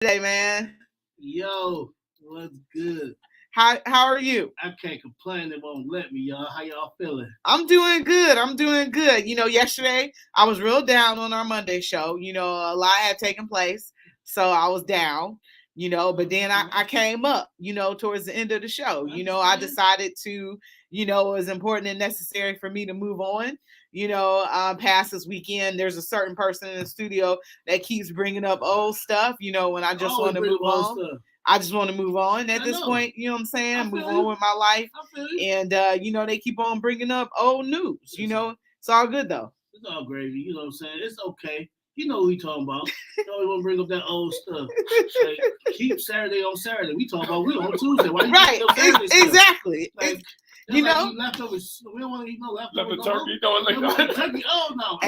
Today, man. Yo, what's good? How are you? I can't complain. They won't let me, y'all. How y'all feeling? I'm doing good. I'm doing good. Yesterday I was real down on our Monday show. A lot had taken place, so I was down. But then I came up. Towards the end of the show. I decided to. It was important and necessary for me to move on. Past this weekend, there's a certain person in the studio that keeps bringing up old stuff. When I just want to move on. Stuff. I just want to move on at this point. You know what I'm saying? Move on with my life. And, they keep on bringing up old news. It's all good, though. It's all gravy. You know what I'm saying? It's okay. You know what we talking about. You always want to bring up that old stuff. Like, keep Saturday on Saturday. We talking about we on Tuesday. Why you right. Exactly. Like, leftovers. We don't want to eat no leftovers. Turkey. Turkey. Oh no.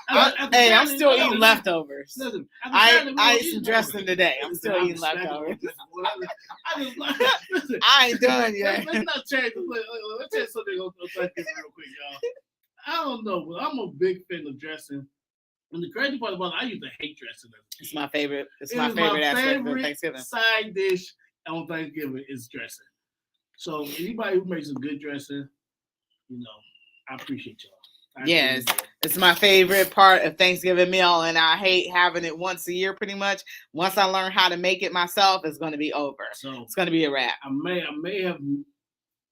I'm still eating leftovers. Listen, I ate some dressing today. I'm still eating leftovers. I ain't done yet. Let's not change. Let's change something on Thanksgiving real quick, y'all. I don't know, but I'm a big fan of dressing. And the crazy part about it, I used to hate dressing. It's my favorite. It's my favorite aspect of Thanksgiving. Side dish on Thanksgiving is dressing. So anybody who makes a good dressing, I appreciate y'all. Yes, it's my favorite part of Thanksgiving meal, and I hate having it once a year. Pretty much, once I learn how to make it myself, it's going to be over. So it's going to be a wrap. I may have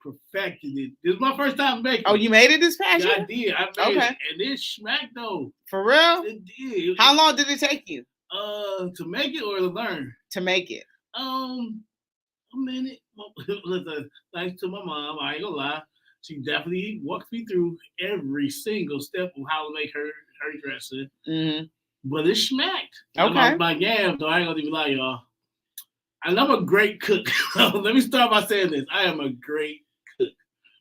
perfected it. This is my first time making. Oh, you made it this past year? I did. I made it, and it smacked though. For real? It did. How long did it take you? To make it or to learn? To make it. A minute. Thanks to my mom, I ain't gonna lie. She definitely walked me through every single step of how to make her dressing. Mm-hmm. But it smacked. Okay. My yams, though, I ain't gonna even lie, y'all. And I'm a great cook. Let me start by saying this. I am a great cook.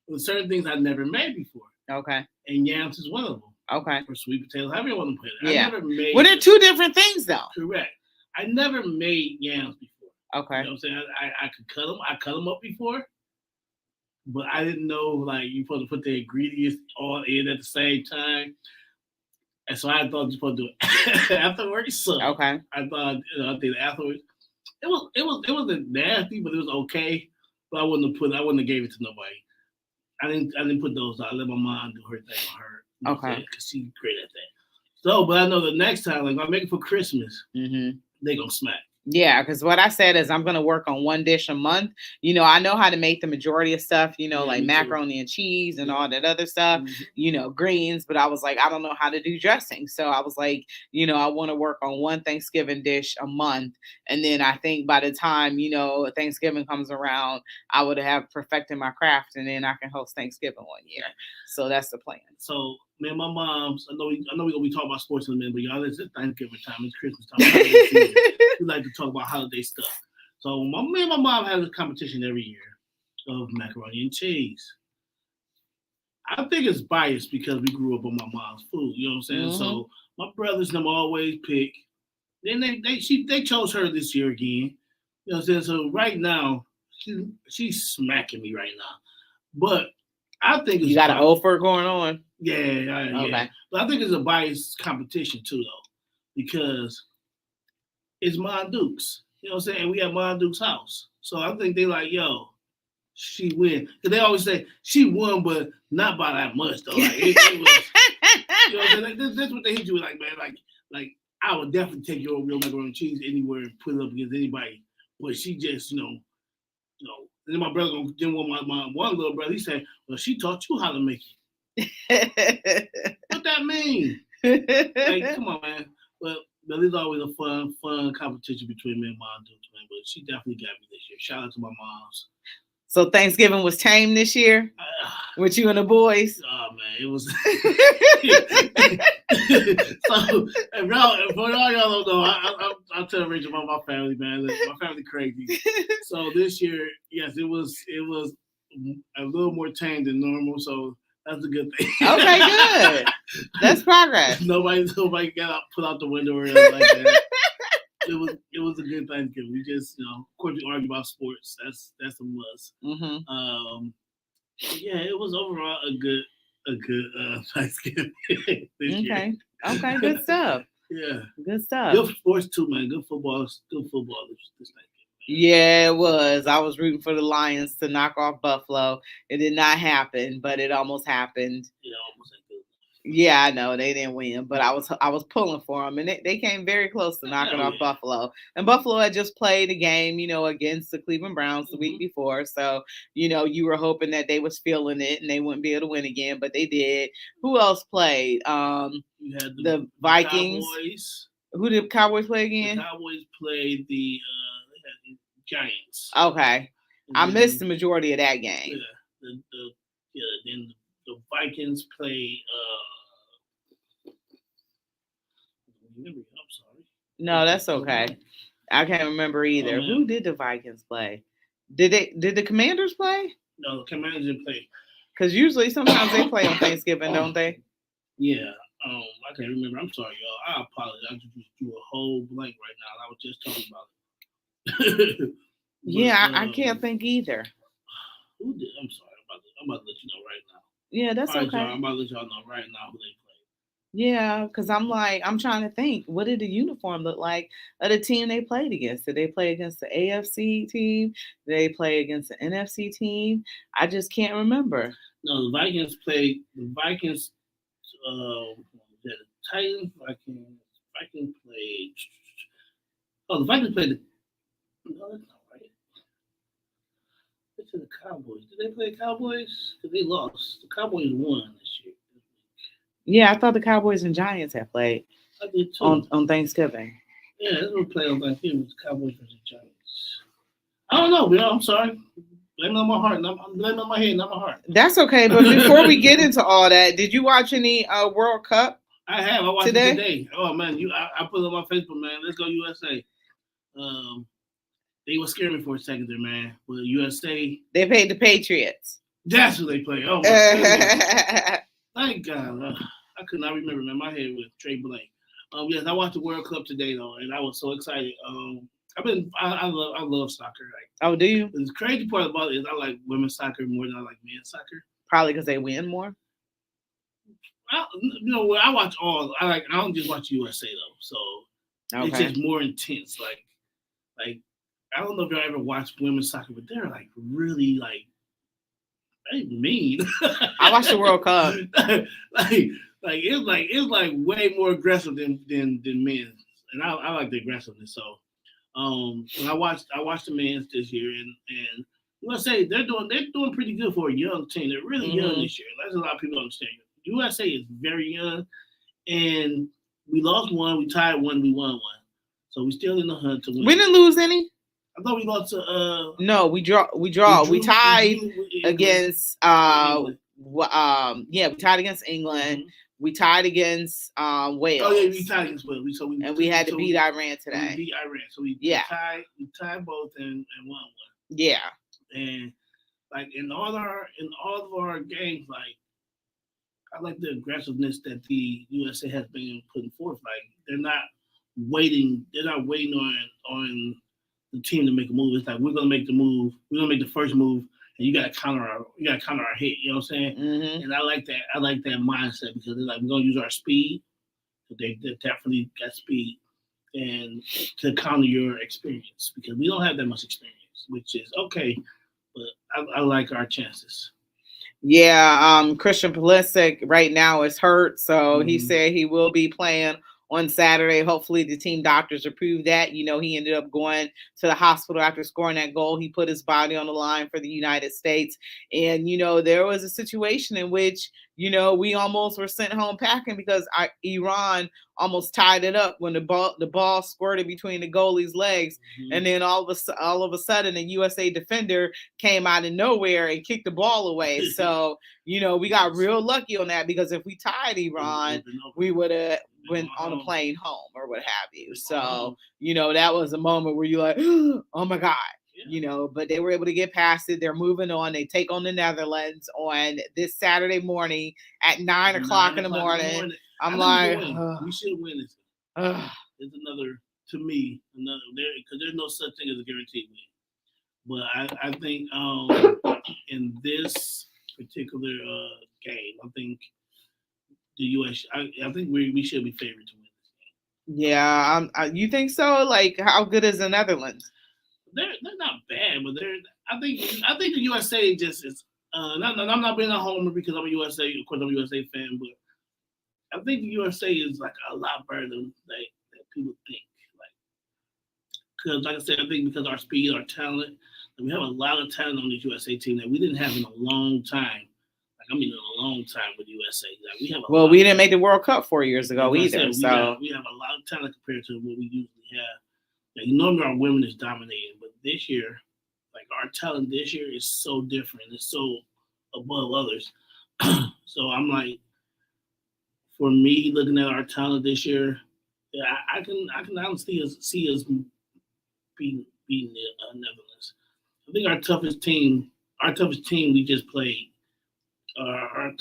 With certain things I've never made before. Okay. And yams is one of them. Okay. Or sweet potatoes, however you want to put it. Yeah. I never made. Well, they're two different things, though. Correct. I never made yams before. Okay. You know what I'm saying? I could cut them. I cut them up before. But I didn't know, like, you're supposed to put the ingredients all in at the same time. And so I thought you're supposed to do it afterwards. So okay. I thought, I did it afterwards. It wasn't nasty, but it was okay. But I wouldn't have gave it to nobody. I didn't put those out. I let my mom do her thing on her. Okay. Because she's great at that. So, but I know the next time, like, if I make it for Christmas, mm-hmm. they gonna smack. Yeah, because what I said is I'm going to work on one dish a month. I know how to make the majority of stuff, like macaroni and cheese and all that other stuff, greens. But I was like, I don't know how to do dressing. So I was like, I want to work on one Thanksgiving dish a month. And then I think by the time, Thanksgiving comes around, I would have perfected my craft and then I can host Thanksgiving one year. So that's the plan. So, man, my mom's, I know we're going to be talking about sports in a minute, but y'all, it's Thanksgiving time, it's Christmas time. We like to talk about holiday stuff. So, me and my mom have a competition every year of macaroni and cheese. I think it's biased because we grew up on my mom's food, you know what I'm saying? Mm-hmm. So, my brothers and them always pick. Then they chose her this year again. You know what I'm saying? So, right now, she's smacking me right now. But I think it's you got an offer going on. Yeah. Okay. But I think it's a biased competition too, though, because it's Mon Duke's. You know what I'm saying? We at Mon Duke's house, so I think they like, yo, she win. Because they always say she won, but not by that much though. Like it was, you know what I'm saying? That's what they hit you with, like, man, like I would definitely take your macaroni and cheese anywhere and put it up against anybody. But she just, And then my brother, then my one little brother, he said, well, she taught you how to make it. What that mean? Like, come on, man. But there's always a fun competition between me and Mom Dukes, man. But she definitely got me this year. Shout out to my moms. So Thanksgiving was tame this year with you and the boys? Oh, man, it was. So, for all y'all don't know, I'll tell Rachel about my family, man. My family crazy. So this year, yes, it was a little more tame than normal. So that's a good thing. Okay, good. That's progress. Nobody got put out the window or anything like that. It was a good Thanksgiving. We just, of course, we argue about sports. That's a must. Mm-hmm. Yeah, it was overall a good Thanksgiving this year. Okay, good stuff. Yeah. Good stuff. Good sports too, man. Good football. Good football this night. Yeah, it was. I was rooting for the Lions to knock off Buffalo. It did not happen, but it almost happened. Yeah, almost like good. Yeah, I know they didn't win, but I was pulling for them, and they came very close to knocking off Buffalo. And Buffalo had just played a game, against the Cleveland Browns the week before, so you were hoping that they was feeling it and they wouldn't be able to win again, but they did. Who else played? You had the Vikings. Cowboys. Who did Cowboys play again? The Cowboys played the Giants. Okay, I missed the majority of that game. Yeah, then the Vikings played. I'm sorry. No, that's okay. I can't remember either. Who did the Vikings play? Did the Commanders play? No, the Commanders didn't play. Because usually, sometimes they play on Thanksgiving, don't they? Yeah. I can't remember. I'm sorry, y'all. I apologize. I just drew a whole blank right now. I was just talking about it. Yeah, I can't think either. Who did? I'm sorry. I'm about to let you know right now. Yeah, that's okay. I'm about to let y'all know right now who they played. Yeah, because I'm trying to think. What did the uniform look like of the team they played against? Did they play against the AFC team? Did they play against the NFC team? I just can't remember. No, the Vikings played. The Vikings. The Titans. Vikings played. Oh, the Vikings played. No, that's not right. They played the Cowboys. Did they play the Cowboys? Because they lost. The Cowboys won this year. Yeah, I thought the Cowboys and Giants had played on Thanksgiving. Yeah, they were playing on Thanksgiving. Cowboys versus Giants. I don't know, man. I'm sorry. Blame it on my heart. I'm blaming on my head, not my heart. That's okay. But before we get into all that, did you watch any World Cup? I have. I watched it today. Oh man, I put it on my Facebook, man. Let's go USA. They were scaring me for a second there, man. But USA, they played the Patriots. That's who they played. Oh my goodness. Thank God. I could not remember, man. My head was straight blank. Yes, I watched the World Cup today though, and I was so excited. I love soccer. Oh, do you? The crazy part about it is I like women's soccer more than I like men's soccer. Probably because they win more. I watch all. I don't just watch USA though, so It's just more intense. Like I don't know if y'all ever watched women's soccer, but they're really they mean. I watched the World Cup. It's way more aggressive than men, and I like the aggressiveness. So when I watched the men's this year, and I'm gonna say they're doing pretty good for a young team. They're really young this year. That's a lot of people don't understand. USA is very young, and we lost one, we tied one, we won one. So we still in the hunt to win. We didn't lose any. I thought we lost to No, we draw. We tied against we tied against England. Mm-hmm. We tied against Wales. Oh yeah, we tied against Wales. We had to beat Iran today. We beat Iran. So we tied both and won one. Yeah. And in all of our games, I like the aggressiveness that the USA has been putting forth. They're not waiting on the team to make a move. It's like we're gonna make the move. We're gonna make the first move, and you gotta counter our hit. You know what I'm saying? Mm-hmm. And I like that. I like that mindset because they're we're gonna use our speed. They definitely got speed, and to counter your experience because we don't have that much experience, which is okay. But I like our chances. Yeah, Christian Pulisic right now is hurt, so he said he will be playing on Saturday. Hopefully the team doctors approve that. He ended up going to the hospital after scoring that goal. He put his body on the line for the United States. And, there was a situation in which, we almost were sent home packing because Iran almost tied it up when the ball squirted between the goalie's legs. Mm-hmm. And then all of a sudden, a USA defender came out of nowhere and kicked the ball away. So, we got real lucky on that because if we tied Iran, we would have went on a plane home or what have you. So, that was a moment where you're like, oh my God. But they were able to get past it. They're moving on. They take on the Netherlands on this Saturday morning at 9 o'clock in the morning. I'm like, we should win this. It's another, to me, because there's no such thing as a guaranteed win. But I think in this particular game, I think the U.S. I think we should be favored to win this game. Yeah, you think so? Like, how good is the Netherlands? They're not bad, but they're. I think the USA just is. I'm not being a homer because I'm a USA. Of course, I'm a USA fan, but I think the USA is like a lot better than that people think. Like, because like I said, I think because our speed, our talent, we have a lot of talent on this USA team that we didn't have in a long time. Like I mean, in a long time with USA. Like we have a Well, lot. we didn't make the World Cup 4 years ago Like I either. said, So we have a lot of talent compared to what we usually have. Like normally our women is dominating, but this year, like our talent this year is so different. It's so above others. So I'm like, for me, looking at our talent this year, yeah, I can honestly see us beating the Netherlands. I think our toughest team we just played, our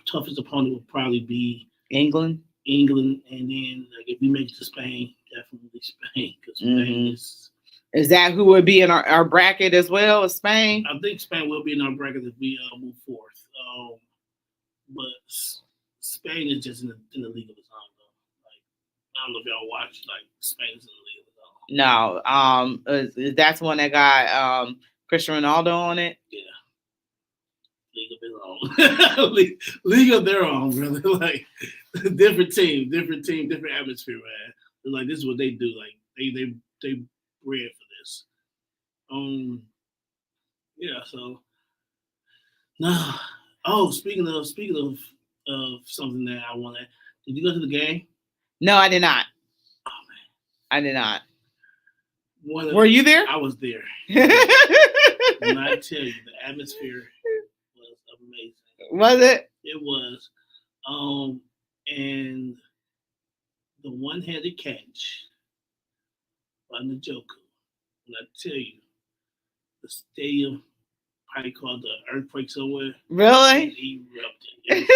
toughest opponent would probably be England. England, and then like if we make it to Spain, definitely Spain because Spain is that who would be in our bracket as well as Spain? I think Spain will be in our bracket if we move forth. But Spain is just in the league of its own, though. Like I don't know if y'all watch like Spain is in the league of its own. No, that's one that got Cristiano Ronaldo on it. Yeah, league of its own, league of their own, brother. Like different team, different atmosphere, man. Like this is what they do. Like they bred for this. Yeah. So no. Oh, speaking of something that I want to. Did you go to the game? No, I did not. Oh man, I did not. Were you there? I was there. And I tell you, the atmosphere was amazing. Was it? It was. And the one-handed catch by Njoku. When I tell you, the stadium probably called the earthquake somewhere. Really? It erupted.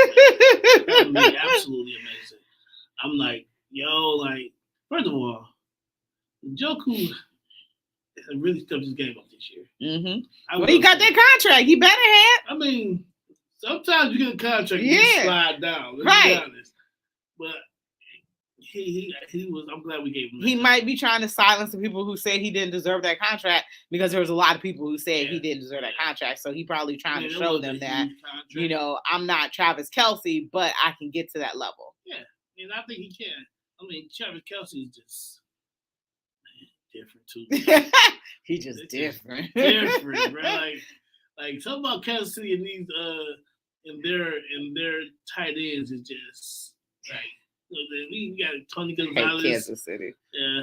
I mean, absolutely amazing. I'm like, yo, like, first of all, Njoku really stepped his game up this year. Well, he got that contract. He better have. I mean, sometimes you get a contract, you slide down. Let's be honest. But he was. I'm glad we gave him. He might be trying to silence the people who say he didn't deserve that contract because there was a lot of people who said he didn't deserve that contract. So he probably trying to show them that I'm not Travis Kelce, but I can get to that level. Yeah, and I think he can. I mean, Travis Kelce is just different too. He's just different. Different, bro. Like something about Kansas City and these and their tight ends is just like we got Tony Gonzalez. Kansas City. Yeah,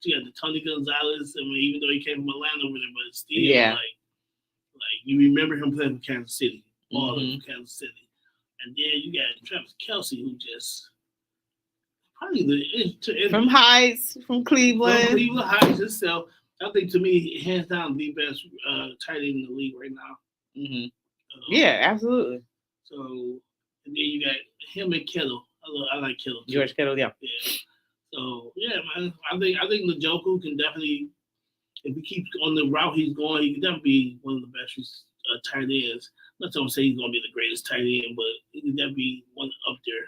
you got the Tony Gonzalez. I mean, even though he came from Atlanta over there, but still, like you remember him playing for Kansas City, balling for Kansas City, and then you got Travis Kelce, who just probably from Heights, from Cleveland. From Cleveland Heights itself. I think to me, hands down, the best tight end in the league right now. Yeah, absolutely. So, and then you got him and Kittle. I like Kittle too. George Kittle, yeah. So yeah, man. I think Njoku can definitely, if he keeps on the route he's going, he can definitely be one of the best tight ends. I'm not going to say he's going to be the greatest tight end, but he can definitely be one up there.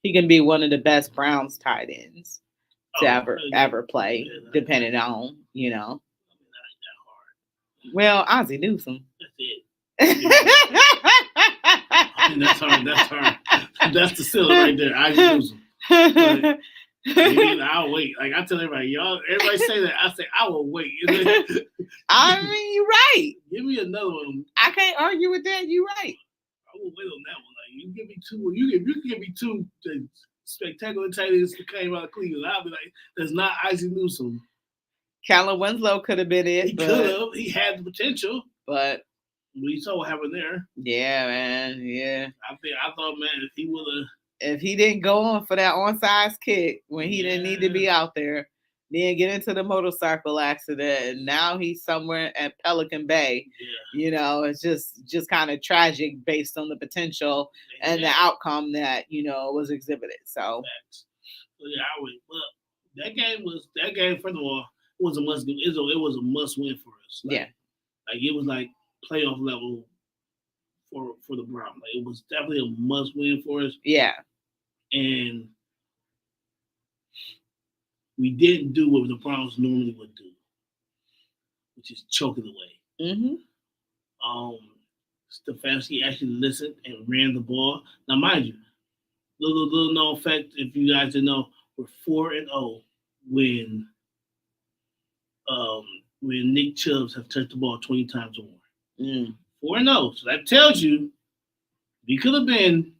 He can be one of the best Browns tight ends to ever play, depending on, I mean, that ain't that hard. Well, Ozzie Newsome. That's it. That's hard. That's the ceiling right there. Ozzie Newsome. I'll wait. Like I tell everybody, everybody say that. I say I will wait. I mean, you're right. Give me another one. I can't argue with that. You're right. I will wait on that one. Like you give me two. You can give me two spectacular tight ends that came out of Cleveland. I'll be like, that's not Ozzie Newsome. Kellen Winslow could have been it. He could have. He had the potential, but we saw what happened there. Yeah, man. Yeah. I thought, man, if he didn't go on for that onside kick when he didn't need to be out there, then get into the motorcycle accident, and now he's somewhere at Pelican Bay. Yeah. It's just kind of tragic based on the potential and the outcome that was exhibited. So yeah, I would. Well, that game. First of all, it was a must. It was a must win for us. Like it was like playoff level for the Browns. Like it was definitely a must win for us. Yeah. And we didn't do what the Browns normally would do, which is choke it away. Mm-hmm. Stefanski actually listened and ran the ball. Now, mind you, little known fact, if you guys didn't know, we're 4-0 when Nick Chubbs have touched the ball 20 times or more. 4-0. So that tells you we could have been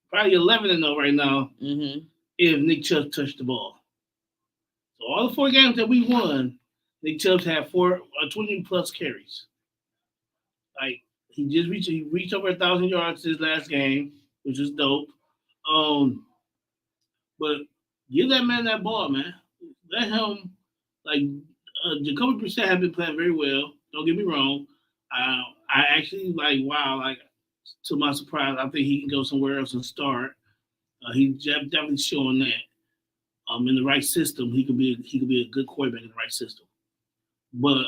probably 11-0 right now if Nick Chubb touched the ball. So all the 4 games that we won, Nick Chubb's had 20 plus carries. Like he reached over 1,000 yards this last game, which is dope. But give that man that ball, man. Let him Jacoby Brissett have been playing very well. Don't get me wrong. I actually to my surprise, I think he can go somewhere else and start. He's definitely showing that. In the right system, he could be a good quarterback in the right system. But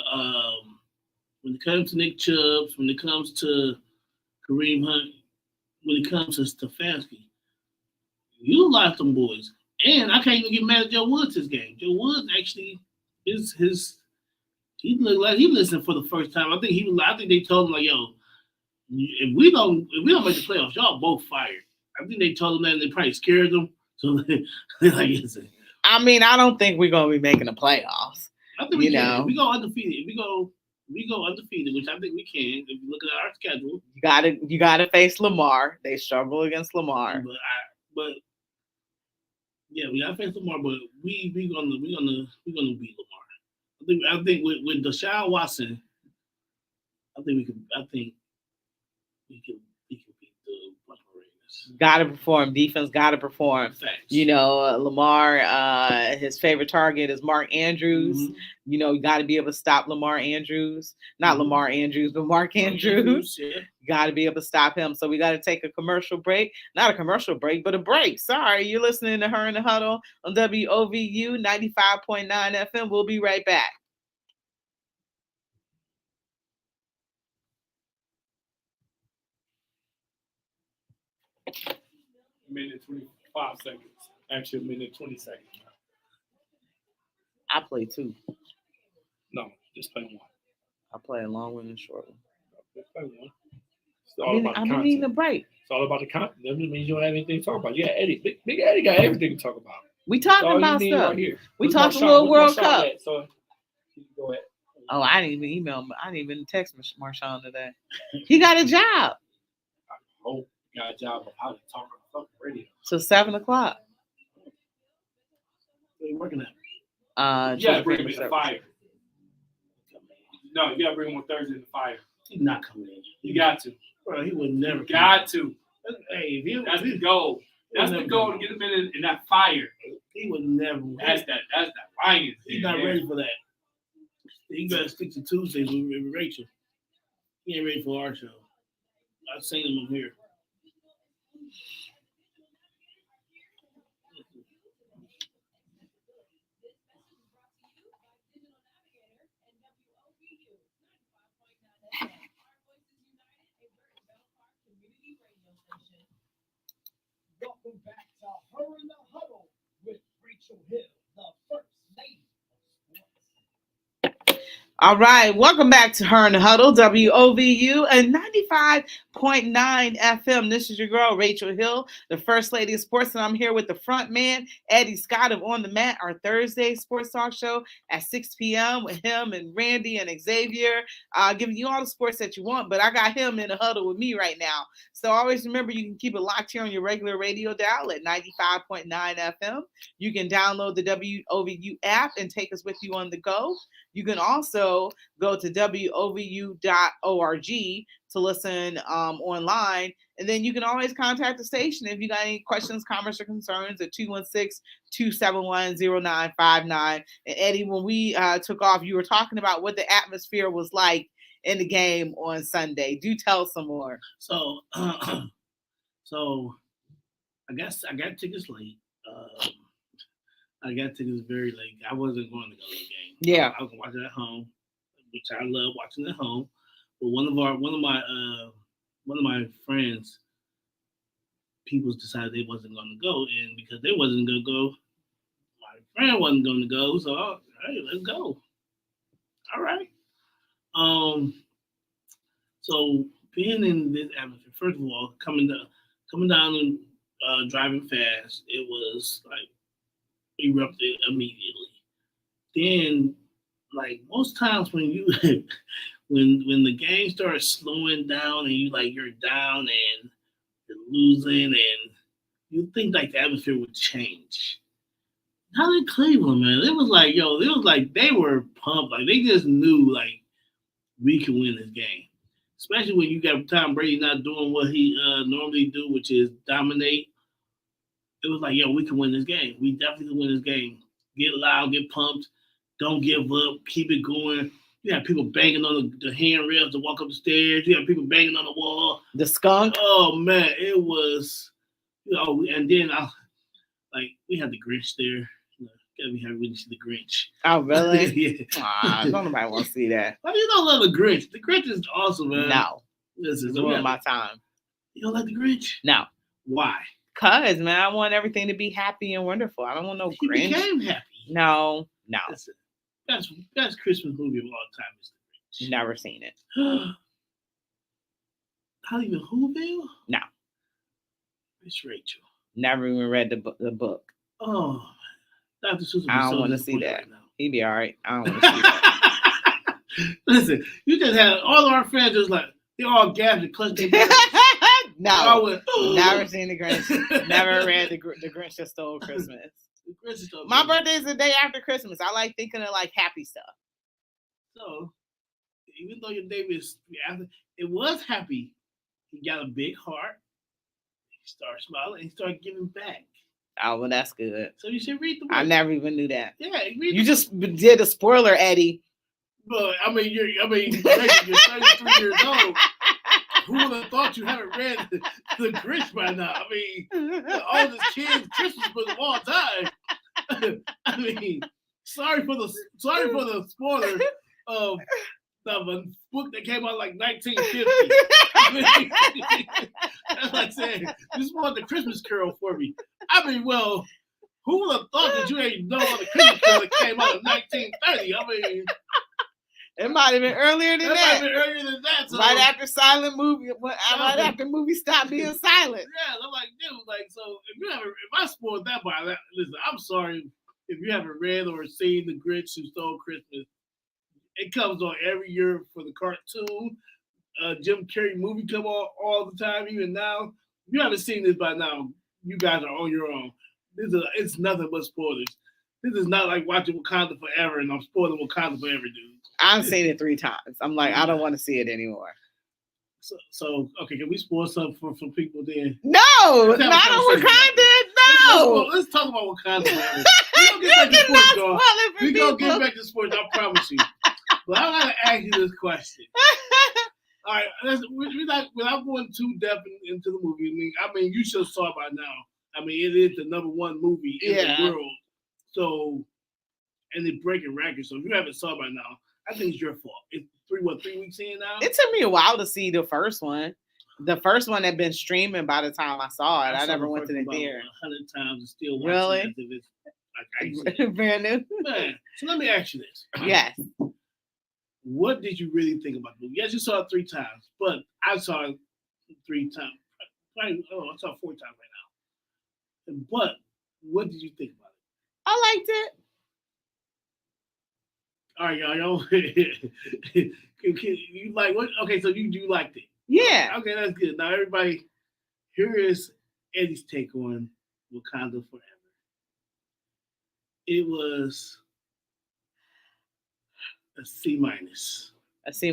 when it comes to Nick Chubb, when it comes to Kareem Hunt, when it comes to Stefanski, you lost them boys. And I can't even get mad at Joe Woods this game. Joe Woods actually he looked like he listened for the first time. I think they told him like, yo, if we don't make the playoffs, y'all both fired. I think they told him that and they probably scared them. So they're like, listen. I mean, I don't think we're gonna be making the playoffs. I think we can. If we go undefeated, we go undefeated, which I think we can. If you look at our schedule, you gotta face Lamar. They struggle against Lamar. But yeah, we gotta face Lamar. But we gonna beat Lamar. I think with Deshaun Watson, I think we can beat the Baltimore Ravens. Gotta perform. Defense gotta perform. Facts. You know, Lamar, his favorite target is Mark Andrews. Mm-hmm. You know, you gotta be able to stop Lamar Andrews. Not Lamar Andrews, but Mark Andrews. Yeah. You gotta be able to stop him. So we gotta take a commercial break. Not a commercial break, but a break. Sorry, you're listening to Her in the Huddle on WOVU 95.9 FM. We'll be right back. Minute 25 seconds. Actually, a minute 20 seconds. I play 2. No, just play 1. I play a long one and short one. Just play 1. It's all about the content. I'm needing a break. It's all about the content. That means you don't have anything to talk about. Yeah, Eddie. Big Eddie got everything to talk about. We talking about stuff. Right here. We talking a little World Cup. So you can go ahead. Oh, I didn't even email him. I didn't even text Marshawn today. He got a job. I hope he got a job of how to talk on the radio. So 7 o'clock. What are you working at? You gotta bring him in the fire. No, you gotta bring him on Thursday in the fire. He's not coming in. You got to. Bro, he would never. Got to. Hey, that's the goal. That's the goal to get him in that fire. He would never. That's that lion. He's not ready for that. He better stick to Tuesdays with Rachel. He ain't ready for our show. I've seen him on here. Welcome back to Her in the Huddle with Rachel Hill, the First Lady of Sports. All right, welcome back to Her in the Huddle, WOVU and 95.9 FM. This is your girl, Rachel Hill, the First Lady of Sports, and I'm here with the front man, Eddie Scott of On the Mat, our Thursday sports talk show at 6 p.m. with him and Randy and Xavier, giving you all the sports that you want, but I got him in the huddle with me right now. So always remember, you can keep it locked here on your regular radio dial at 95.9 FM. You can download the WOVU app and take us with you on the go. You can also go to wovu.org to listen online. And then you can always contact the station if you got any questions, comments, or concerns at 216-271-0959. And Eddie, when we took off, you were talking about what the atmosphere was like in the game on Sunday. Do tell some more. So I guess I got tickets late. I got tickets very late. I wasn't going to go to the game. Yeah, I was gonna watch it at home, which I love watching at home. But one of my friends, people decided they wasn't going to go, and because they wasn't going to go, my Fran wasn't going to go, so hey, let's go. All right. So being in this atmosphere, first of all, coming down and driving fast, it was like erupted immediately. Then, like most times when you when the game starts slowing down and you're down and you're losing and you think like the atmosphere would change. How did Cleveland, man? It was like, they were pumped. Like they just knew like we can win this game. Especially when you got Tom Brady not doing what he normally do, which is dominate. It was like, yo, we can win this game. We definitely can win this game. Get loud, get pumped, don't give up, keep it going. You have people banging on the handrails to walk up the stairs. You have people banging on the wall. The skunk. Oh man, it was, and then we had the Grinch there. We had really see the Grinch. Oh really? Yeah. Don't nobody want to see that. Why do you don't love the Grinch? The Grinch is awesome, man. No, Listen, it's worth my time. You don't like the Grinch? No. Why? Cause man, I want everything to be happy and wonderful. I don't want no He Grinch. became happy. No. Listen, best Christmas movie of all time is the Grinch. Never seen it. How do you know Whoville? No. It's Rachel. Never even read the book. Oh, Dr. Seuss. I don't want to see that. He'd be all right. I don't want to see that. Listen, you just had all of our friends just like they all gasped and clutched their pearls. No, never seen the Grinch. Never read the Grinch That Stole Christmas. My birthday is the day after Christmas. I like thinking of like happy stuff. So, even though your day is after, it was happy. He got a big heart. He started smiling. And he started giving back. Oh, well, that's good. So you should read the book. I never even knew that. Yeah, you just did a spoiler, Eddie. But you're 33 years old. Who would have thought you haven't read the Grinch by now? I mean, the oldest kid's Christmas book of all time. I mean, sorry for the spoiler of the book that came out like 1950. That's like saying you spoiled the Christmas Carol for me. I mean, well, who would have thought that you ain't know about the Christmas Carol that came out in 1930? I mean. It might have been earlier than that. Might have been earlier than that. So. Right after silent movie, right after movies stopped being silent. Yeah, I'm like, dude, so if I spoiled that by that, listen, I'm sorry if you haven't read or seen The Grinch Who Stole Christmas. It comes on every year for the cartoon. Jim Carrey movie come on all the time, even now. If you haven't seen this by now, you guys are on your own. It's nothing but spoilers. This is not like watching Wakanda Forever, and I'm spoiling Wakanda Forever, dude. I've seen it 3 times. I'm like, I don't want to see it anymore. So okay, can we spoil something for people then? No, not on Wakanda. No. Let's talk about Wakanda Forever. We're going to get back to sports, I promise you. But I got to ask you this question. All right, without going too depth into the movie, I mean, you should have saw it by now. I mean, it is the #1 movie in the world. So, and they're breaking records. So if you haven't saw it by now, I think it's your fault. It's 3 weeks in now? It took me a while to see the first one. The first one had been streaming by the time I saw it. I never went to the theater. 100 times and still watching really? it as if it's like brand new. Man, so let me ask you this. Yes. What did you really think about the movie? Yes, you saw it 3 times, but I saw it 3 times. I saw it 4 times right now. But what did you think about it? I liked it. All right, y'all. You like what? Okay, so you liked it. Yeah. Okay, that's good. Now, everybody, here is Eddie's take on Wakanda Forever. It was a C-. A C-?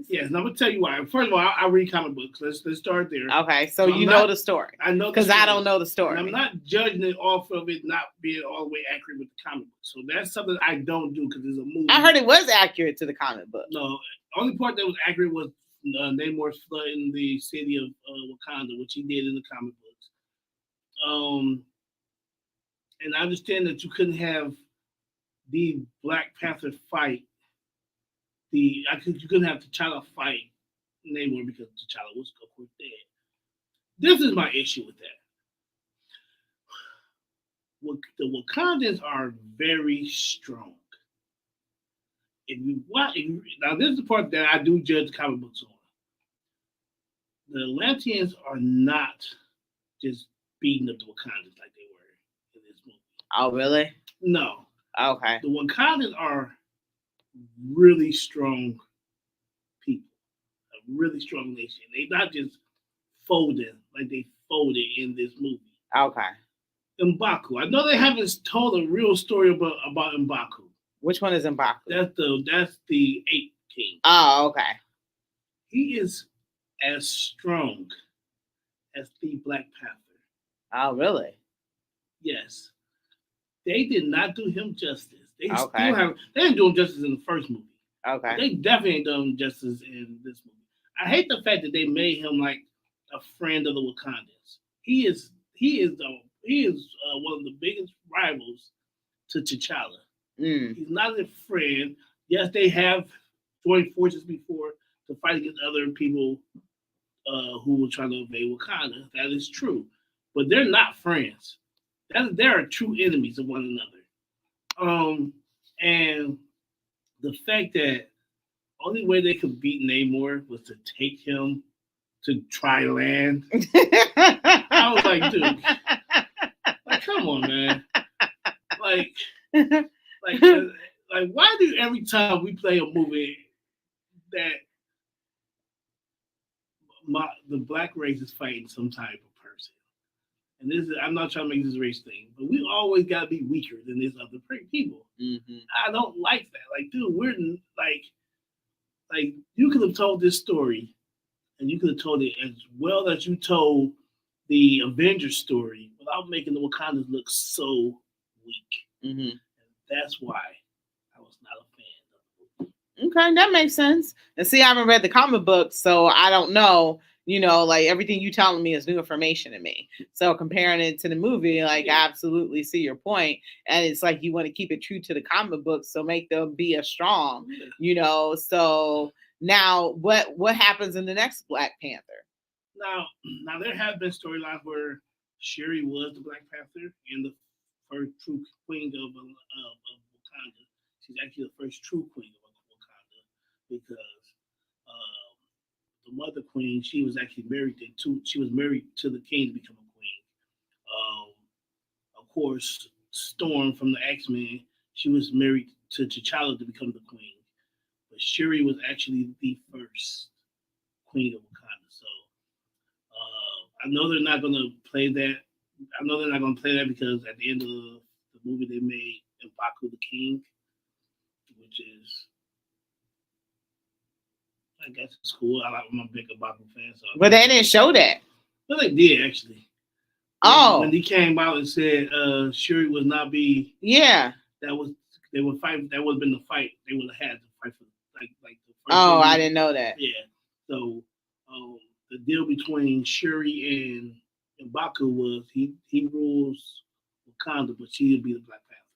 Yes, and I'm gonna tell you why. First of all, I read comic books. Let's start there. Okay, so you know the story. I know because I don't know the story. And I'm not judging it off of it not being all the way accurate with the comic book. So that's something I don't do because it's a movie. I heard it was accurate to the comic book. No, the only part that was accurate was Namor flooding the city of Wakanda, which he did in the comic books. And I understand that you couldn't have the Black Panther fight. You couldn't have T'Challa fight Namor because T'Challa was of course dead. This is my issue with that. the Wakandans are very strong. Now this is the part that I do judge comic books on. The Atlanteans are not just beating up the Wakandans like they were in this movie. Oh, really? No, Okay. the Wakandans are really strong people, a really strong nation. They not just folding like they folded in this movie. Okay. M'Baku. I know they haven't told a real story about M'Baku. Which one is M'Baku? That's the Ape King. Oh, okay. He is as strong as the Black Panther. Oh, really? Yes. They did not do him justice. They Okay. they didn't do him justice in the first movie. Okay. They definitely ain't done him justice in this movie. I hate the fact that they made him like a friend of the Wakandans. He is one of the biggest rivals to T'Challa. Mm. He's not a friend. Yes, they have joined forces before to fight against other people who were trying to invade Wakanda. That is true, but they're not friends. They are true enemies of one another. And the fact that only way they could beat Namor was to take him to try land. I was like, dude, like, come on, man. Like, why do every time we play a movie that the black race is fighting some type of person? And this is, I'm not trying to make this race thing, but we always got to be weaker than these other people. Mm-hmm. I don't like that. Like, dude, we're like you could have told this story, and you could have told it as well as you told the Avengers story without making the Wakandans look so weak. Mm-hmm. And that's why I was not a fan of the movie. Okay, that makes sense. And see, I haven't read the comic books, so I don't know. Like everything you telling me is new information to me. So comparing it to the movie, like I absolutely see your point. And it's like you want to keep it true to the comic books, so make them be as strong. So now what happens in the next Black Panther? Now there have been storylines where Shuri was the Black Panther and the first true queen of Wakanda. She's actually the first true queen of Wakanda because the Mother Queen, she was actually married she was married to the king to become a queen. Of course, Storm from the X-Men, she was married to T'Challa to become the queen. But Shuri was actually the first queen of Wakanda. So I know they're not going to play that. I know they're not going to play that because at the end of the movie they made M'Baku the king, which is, I guess it's cool. I'm a big M'Baku fan. So but they didn't show that. No, they did actually. Oh, when he came out and said Shuri would not be. Yeah. They would fight. That would have been the fight. They would have had to fight for like the first. Oh, movie. I didn't know that. Yeah. So the deal between Shuri and M'Baku was he rules Wakanda, but she would be the Black Panther.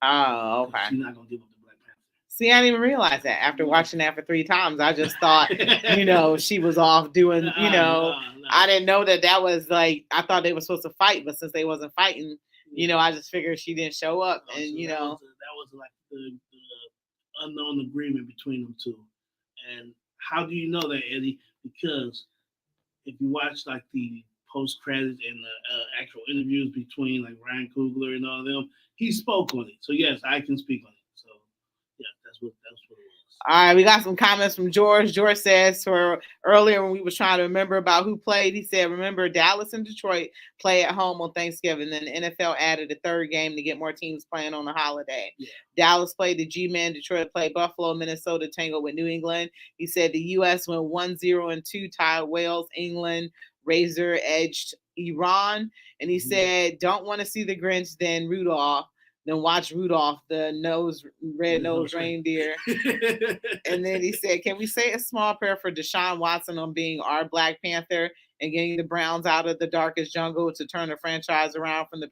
Oh, okay. She's not gonna give up the Black Panther. See, I didn't even realize that. After watching that for 3 times, I just thought, she was off doing, I didn't know that was like, I thought they were supposed to fight, but since they wasn't fighting, I just figured she didn't show up. So and, that was like the unknown agreement between them two. And how do you know that, Eddie? Because if you watch like the post credits and the actual interviews between like Ryan Coogler and all of them, he spoke on it. So yes, I can speak on it. So yeah, that's what it was. All right, we got some comments from George. George says, for earlier when we was trying to remember about who played, he said, remember Dallas and Detroit play at home on Thanksgiving. Then the NFL added a third game to get more teams playing on the holiday. Yeah. Dallas played the G-Men. Detroit played Buffalo. Minnesota tangled with New England. He said the U.S. went 1-0-2, tied Wales, England, razor edged Iran. And he said, don't want to see the Grinch, then Rudolph. Then watch Rudolph, the red-nosed reindeer. And then he said, can we say a small prayer for Deshaun Watson on being our Black Panther and getting the Browns out of the darkest jungle to turn the franchise around from the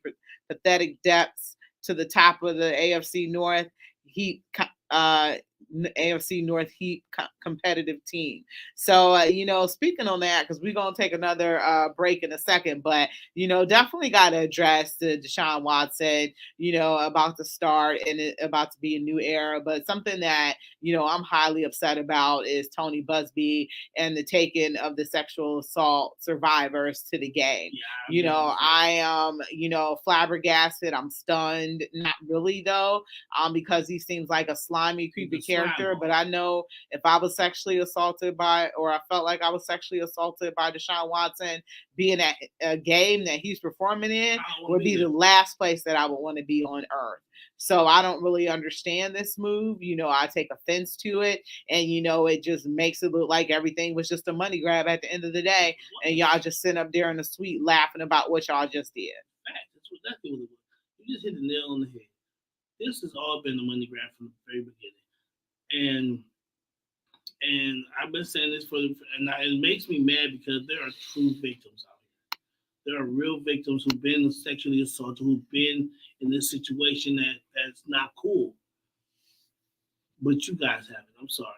pathetic depths to the top of the AFC North heap competitive team. So, speaking on that, because we're going to take another break in a second, but, definitely got to address the Deshaun Watson, about to start and about to be a new era. But something that, I'm highly upset about is Tony Busby and the taking of the sexual assault survivors to the game. I am, flabbergasted. I'm stunned. Not really though, because he seems like a slimy, creepy character. But I know if I was sexually assaulted by, or I felt like I was sexually assaulted by Deshaun Watson, being at a game that he's performing in would be the last place that I would want to be on earth. So I don't really understand this move. I take offense to it. And, it just makes it look like everything was just a money grab at the end of the day. And y'all just sitting up there in the suite laughing about what y'all just did. That's what it was. You just hit the nail on the head. This has all been a money grab from the very beginning. And I've been saying this and it makes me mad because there are true victims out here. There are real victims who've been sexually assaulted, who've been in this situation that's not cool. But you guys have it. I'm sorry.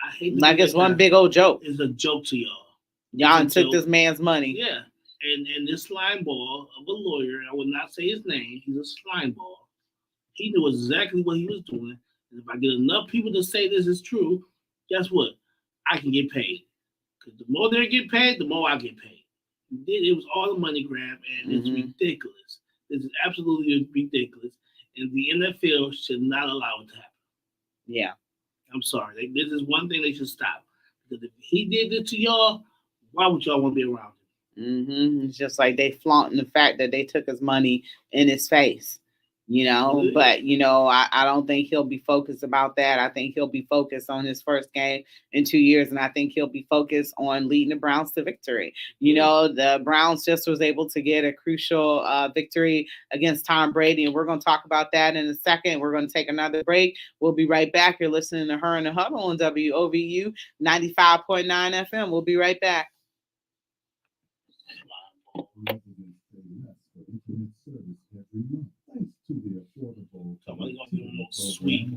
I hate like it's one big old joke. It's a joke to y'all. Y'all took this man's money. Yeah. And this slime ball of a lawyer, I will not say his name, he's a slime ball. He knew exactly what he was doing. And if I get enough people to say this is true, guess what? I can get paid. Because the more they get paid, the more I get paid. It was all a money grab, and it's ridiculous. This is absolutely ridiculous. And the NFL should not allow it to happen. Yeah. I'm sorry. This is one thing they should stop. Because if he did it to y'all, why would y'all want to be around him? It's just like they flaunting the fact that they took his money in his face. But I don't think he'll be focused about that. I think he'll be focused on his first game in 2 years, and I think he'll be focused on leading the Browns to victory. The Browns just was able to get a crucial victory against Tom Brady, and we're going to talk about that in a second. We're going to take another break. We'll be right back. You're listening to Her in the Huddle on WOVU 95.9 FM. We'll be right back. Sweet.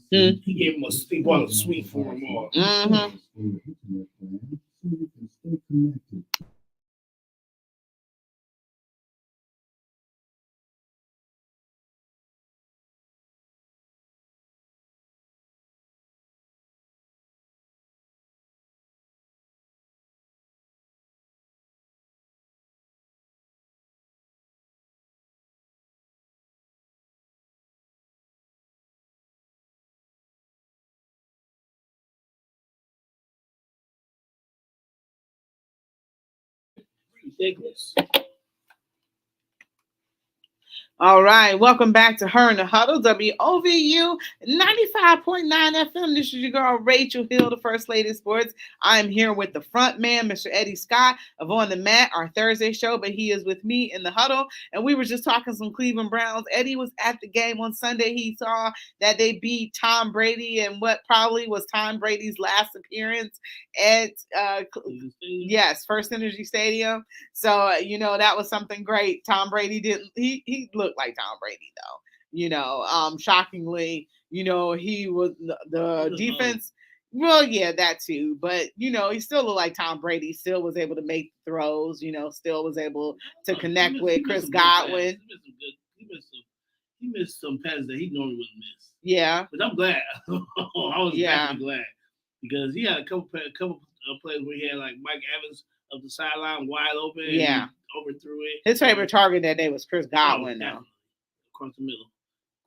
He gave him he bought a suite for him all. Ridiculous. All right, welcome back to Her in the Huddle, WOVU 95.9 FM. This is your girl, Rachel Hill, the First Lady of Sports. I'm here with the front man, Mr. Eddie Scott of On the Mat, our Thursday show, but he is with me in the Huddle, and we were just talking some Cleveland Browns. Eddie was at the game on Sunday. He saw that they beat Tom Brady in what probably was Tom Brady's last appearance at, First Energy Stadium. So, that was something great. Tom Brady he looked like Tom Brady though, shockingly, he was the defense. Well, yeah, that too. But, he still looked like Tom Brady, still was able to make throws, still was able to connect with Chris Godwin. He missed some passes that he normally wouldn't miss. Yeah. But I'm glad. I was definitely glad. Because he had a couple of plays where he had like Mike Evans up the sideline wide open. Yeah. And overthrew it. His favorite target that day was Chris Godwin, though. Across the middle.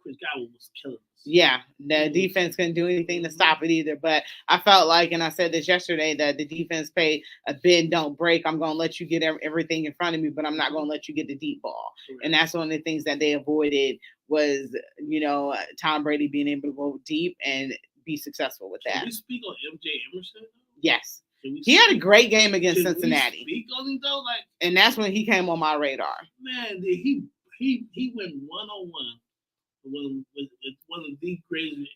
Chris Godwin was killing us. Yeah, the defense couldn't do anything to stop it either. But I felt like, and I said this yesterday, that the defense played a bend, don't break. I'm going to let you get everything in front of me, but I'm not going to let you get the deep ball. Correct. And that's one of the things that they avoided was, Tom Brady being able to go deep and be successful with that. Can we speak on MJ Emerson? Yes. He had a great game against Cincinnati. Speak on him though, and that's when he came on my radar. Man, he went 1-on-1 with one of the greatest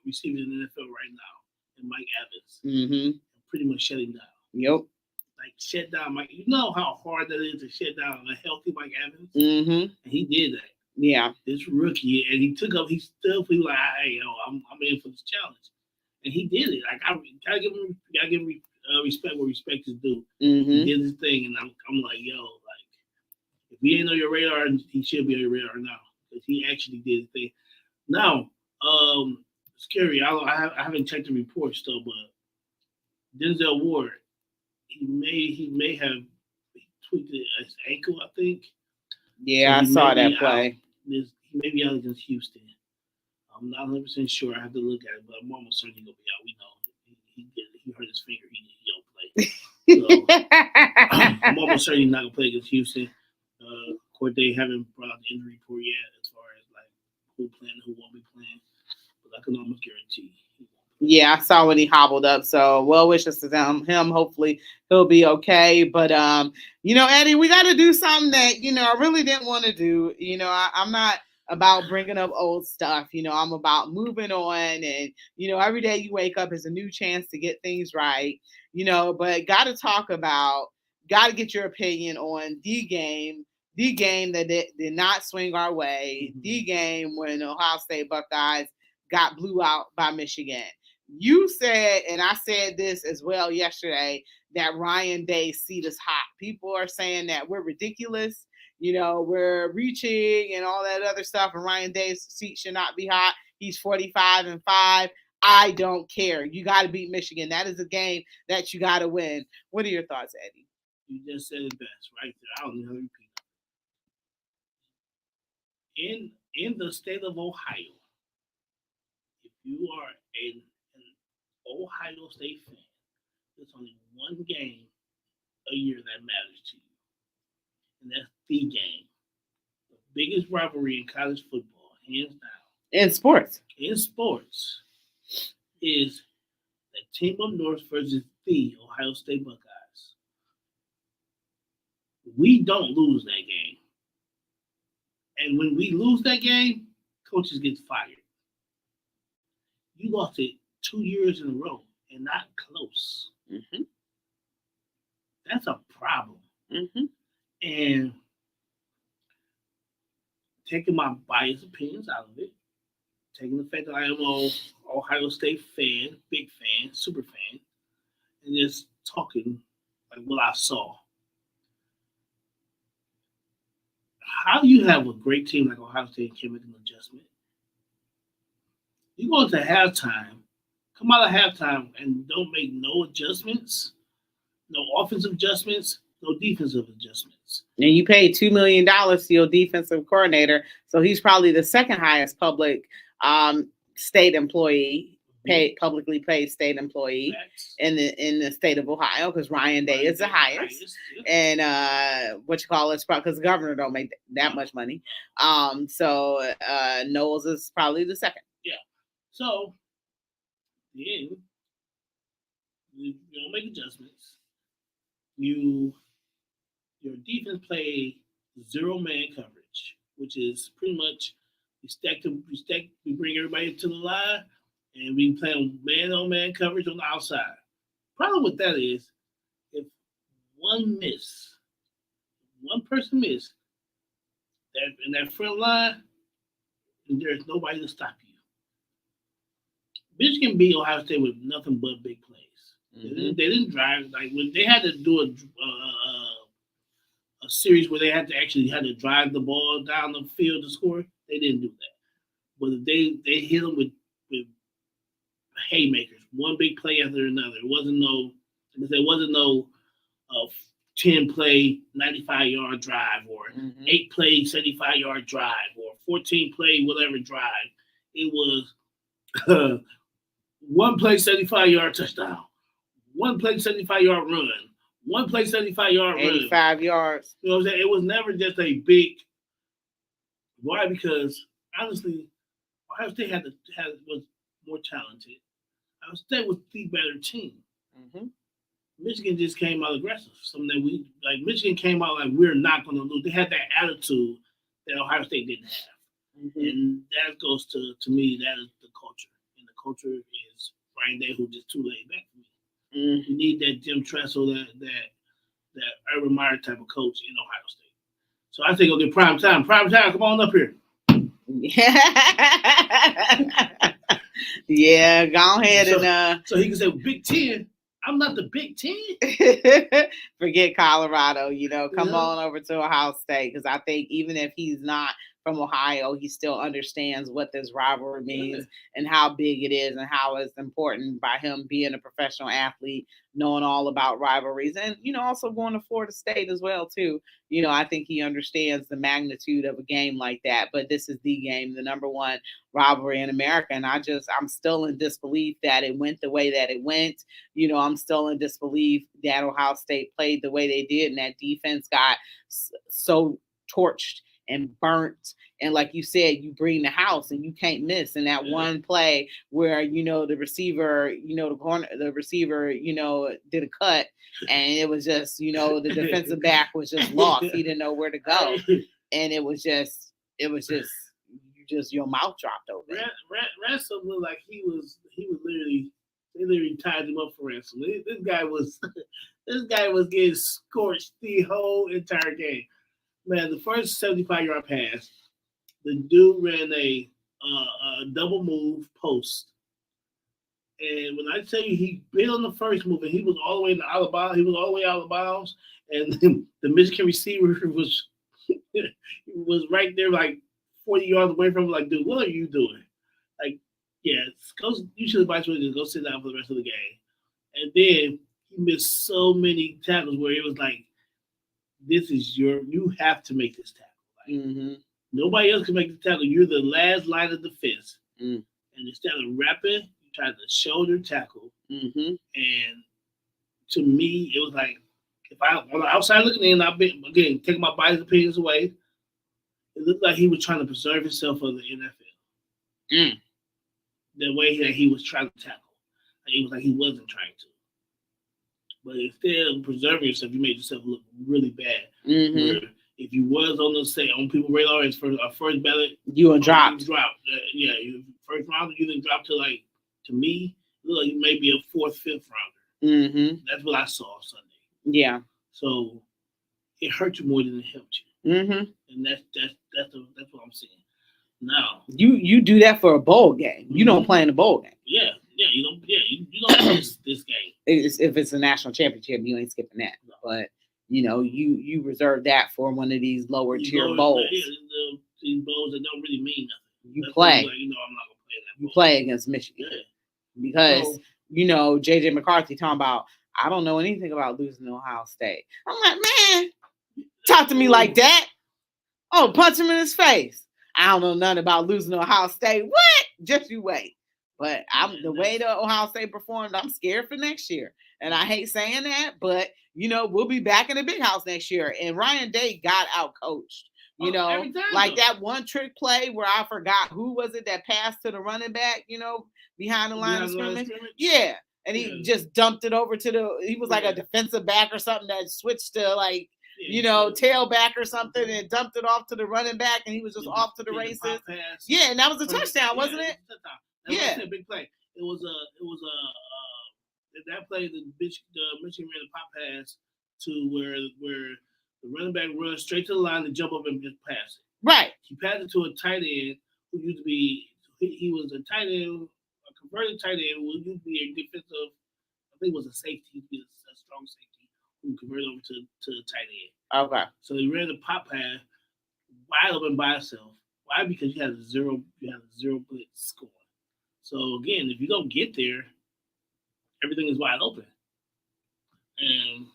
receivers in the NFL right now, and Mike Evans. Pretty much shut him down. Yep. Like shut down Mike. You know how hard that is to shut down a healthy Mike Evans. And he did that. Yeah. This rookie, and he stood for like, hey, yo, I'm in for this challenge. and he did it. Like I gotta give him respect where respect is due. He Mm-hmm. did his thing, and I'm like, yo, like if he ain't on your radar, he should be on your radar now because he actually did his thing. Now, scary. I haven't checked the report still, but Denzel Ward, he may have tweaked his ankle, I think. Yeah, So I he saw may that be play. out. He may be out against Houston. I'm not 100% sure. I have to look at it, but I'm almost certain he's gonna be out. We know he hurt his finger. He don't play. So I'm almost certain he's not gonna play against Houston. Of course, they haven't brought out the injury report yet, as far as like who playing, who won't be playing. But I can almost guarantee. Yeah, I saw when he hobbled up. So well wishes to him. Hopefully he'll be okay. But Eddie, we got to do something that I really didn't want to do. I'm not about bringing up old stuff. I'm about moving on, and every day you wake up is a new chance to get things right. But got to get your opinion on the game that did not swing our way. The game when Ohio State Buckeyes got blew out by Michigan. You said, and I said this as well yesterday, that Ryan Day's seat is hot. People are saying that we're ridiculous. We're reaching and all that other stuff, and Ryan Day's seat should not be hot. He's 45-5. I don't care. You got to beat Michigan. That is a game that you got to win. What are your thoughts, Eddie? You just said it best right there. I don't know how to repeat it. In the state of Ohio, if you are an Ohio State fan, there's only one game a year that matters to you, and that's the game. The biggest rivalry in college football, hands down. In sports. Is the team up north versus the Ohio State Buckeyes. We don't lose that game. And when we lose that game, coaches get fired. You lost it 2 years in a row and not close. Mm-hmm. That's a problem. Mm-hmm. And taking my biased opinions out of it, taking the fact that I am an Ohio State fan, big fan, super fan, and just talking like what I saw. How do you have a great team like Ohio State and can't make an adjustment? You go into halftime, come out of halftime and don't make no adjustments, no offensive adjustments, no defensive adjustments. And you paid $2 million to your defensive coordinator, so he's probably the second highest public state employee, publicly paid state employee in the state of Ohio, because Ryan Day is the highest. Yeah. And it's because the governor don't make that much money. So Knowles is probably the second. Yeah. So then you don't make adjustments. Your defense play 0-man coverage, which is pretty much we bring everybody to the line and we play on man-on-man coverage on the outside. Problem with that is if one person miss that in that front line, there's nobody to stop you. Michigan beat Ohio State with nothing but big plays. Mm-hmm. They didn't drive like when they had to do a series where they had to drive the ball down the field to score. They didn't do that, but they hit them with haymakers, one big play after another. It wasn't no 10-play 95-yard drive or 8-play 75-yard drive or 14-play whatever drive. It was 1 play 75-yard touchdown, 1 play 75-yard run, 1 play 75-yard run, 85 yards. You know what I'm saying? It was never just a big. Why? Because honestly, Ohio State was more talented. Ohio State was the better team. Mm-hmm. Michigan just came out aggressive. Something that Michigan came out like we're not going to lose. They had that attitude that Ohio State didn't have, and that goes to me. That is the culture, and the culture is Ryan Day, who just too laid back for me. You need that Jim Tressel, that Urban Meyer type of coach in Ohio State. So I think, okay, prime time, come on up here. Yeah, go ahead and So he can say Big Ten. I'm not the Big Ten. forget Colorado. Come Yeah. on over to Ohio State, because I think even if he's not from Ohio, he still understands what this rivalry means and how big it is and how it's important by him being a professional athlete, knowing all about rivalries, and also going to Florida State as well too. I think he understands the magnitude of a game like that. But this is the game, the number one rivalry in America, and I'm still in disbelief that it went the way that it went. I'm still in disbelief that Ohio State played the way they did, and that defense got so torched and burnt. And like you said, you bring the house and you can't miss. And that one play where, the receiver, the receiver, did a cut, and it was just, the defensive back was just lost. He didn't know where to go. And it was just your mouth dropped open. Ransom looked like he was literally, they literally tied him up for Ransom. This guy was getting scorched the whole entire game. Man, the first 75-yard pass, the dude ran a double move post. And when I tell you he bit on the first move and he was all the way out of bounds, and the Michigan receiver was right there like 40 yards away from him, like, dude, what are you doing? Like, yeah, you should advise me to go sit down for the rest of the game. And then he missed so many tackles where it was like, you have to make this tackle. Like, nobody else can make the tackle. You're the last line of defense. And instead of wrapping, you try to shoulder tackle. And to me, it was like, if I on the outside looking in, I've been again taking my biased opinions away. It looked like he was trying to preserve himself for the NFL. The way that he was trying to tackle, it was like he wasn't trying to. But instead of preserving yourself, you made yourself look really bad. Where if you was on people's radar as first ballot, you dropped. First round, you didn't drop to me, it looked like you may be a fourth, fifth rounder. That's what I saw Sunday. Yeah. So it hurt you more than it helped you. And that's what I'm saying. Now you do that for a bowl game. You don't play in a bowl game. Yeah, you don't miss this game. If it's a national championship, you ain't skipping that. No. But you reserve that for one of these lower tier bowls. These bowls that don't really mean nothing. You play. I'm not gonna play that bowl. You play against Michigan. Because JJ McCarthy talking about, I don't know anything about losing to Ohio State. I'm like, man, talk to me like that. Oh, punch him in his face. I don't know nothing about losing to Ohio State. What? Just you wait. But the way the Ohio State performed, I'm scared for next year. And I hate saying that, but, we'll be back in the big house next year. And Ryan Day got out-coached. Like that one trick play where I forgot who was it that passed to the running back, behind the line of scrimmage. Yeah. And he just dumped it over to he was like a defensive back or something that switched to tailback or something, and dumped it off to the running back, and he was just off to the races. Yeah, and that was a touchdown, wasn't it? That was a big play. It was that play the Michigan ran a pop pass to where the running back runs straight to the line to jump up and just pass it. Right. He passed it to a tight end who used to be he was a tight end, a converted tight end who used to be a defensive. I think it was a safety. He was a strong safety who converted over to the tight end. Okay. So he ran the pop pass wide open by himself. Why? Because you had a zero blitz score. So again, if you don't get there, everything is wide open. And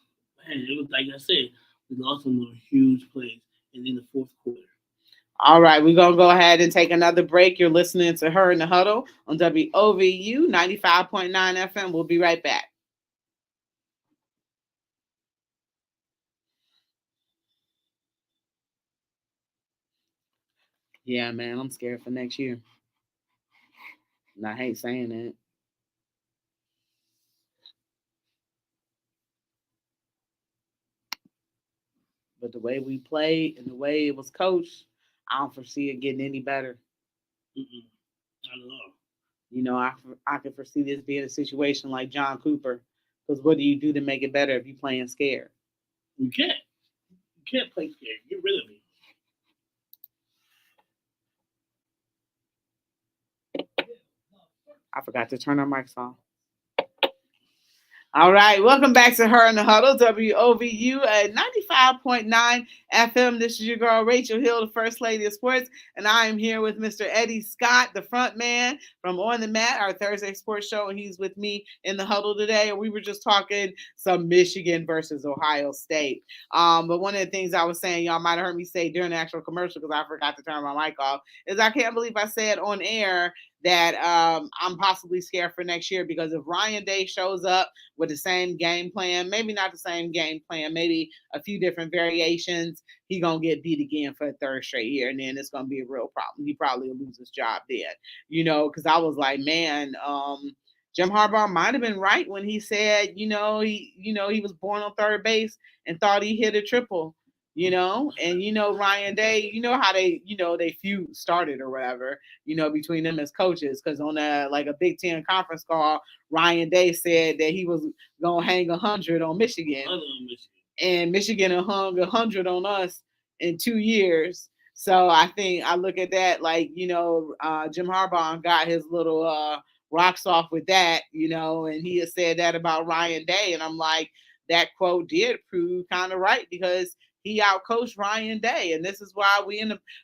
man, it was like I said, we lost some huge plays in the fourth quarter. All right, we're going to go ahead and take another break. You're listening to Her in the Huddle on WOVU 95.9 FM. We'll be right back. Yeah, man, I'm scared for next year. And I hate saying that. But the way we played and the way it was coached, I don't foresee it getting any better. Not at all. I could foresee this being a situation like John Cooper. Because what do you do to make it better if you're playing scared? You can't. You can't play scared. Get rid of me. I forgot to turn our mics off. All right, welcome back to Her in the Huddle, WOVU at 95.9 FM. This is your girl, Rachel Hill, the First Lady of Sports, and I am here with Mr. Eddie Scott, the front man from On the Mat, our Thursday sports show, and he's with me in the huddle today, and we were just talking some Michigan versus Ohio State. But one of the things I was saying, y'all might have heard me say during the actual commercial, because I forgot to turn my mic off, is I can't believe I said on air that I'm possibly scared for next year, because if Ryan Day shows up with the same game plan, maybe not the same game plan, maybe a few different variations, he gonna get beat again for a third straight year, and then it's gonna be a real problem. He probably will lose his job then, because I was like, man, Jim Harbaugh might have been right when he said, he was born on third base and thought he hit a triple. And Ryan Day, how they feud started or whatever, between them as coaches, because on a Big Ten conference call, Ryan Day said that he was gonna hang 100 on Michigan, and Michigan hung 100 on us in 2 years. So I think I look at that like, Jim Harbaugh got his little rocks off with that, and he has said that about Ryan Day, and I'm like, that quote did prove kind of right, because he outcoached Ryan Day, and this is why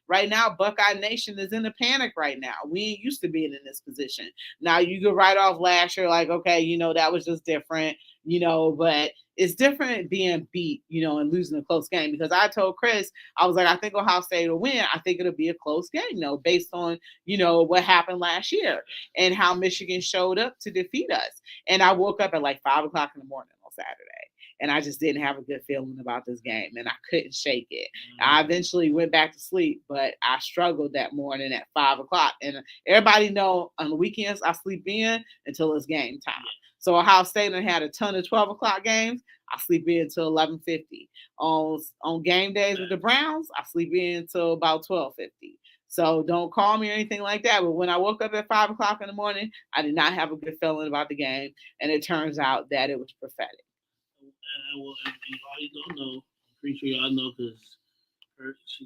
right now, Buckeye Nation is in a panic right now. We ain't used to being in this position. Now, you could write off last year like, okay, that was just different, but it's different being beat, and losing a close game, because I told Chris, I was like, I think Ohio State will win. I think it'll be a close game, based on, what happened last year and how Michigan showed up to defeat us. And I woke up at like 5 o'clock in the morning on Saturday, and I just didn't have a good feeling about this game, and I couldn't shake it. I eventually went back to sleep, but I struggled that morning at 5 o'clock. And everybody know on the weekends I sleep in until it's game time. So Ohio State had a ton of 12 o'clock games. I sleep in until 11:50. On game days with the Browns, I sleep in until about 12:50. So don't call me or anything like that. But when I woke up at 5 o'clock in the morning, I did not have a good feeling about the game, and it turns out that it was prophetic. Well, and all you don't know, I'm pretty sure y'all know, because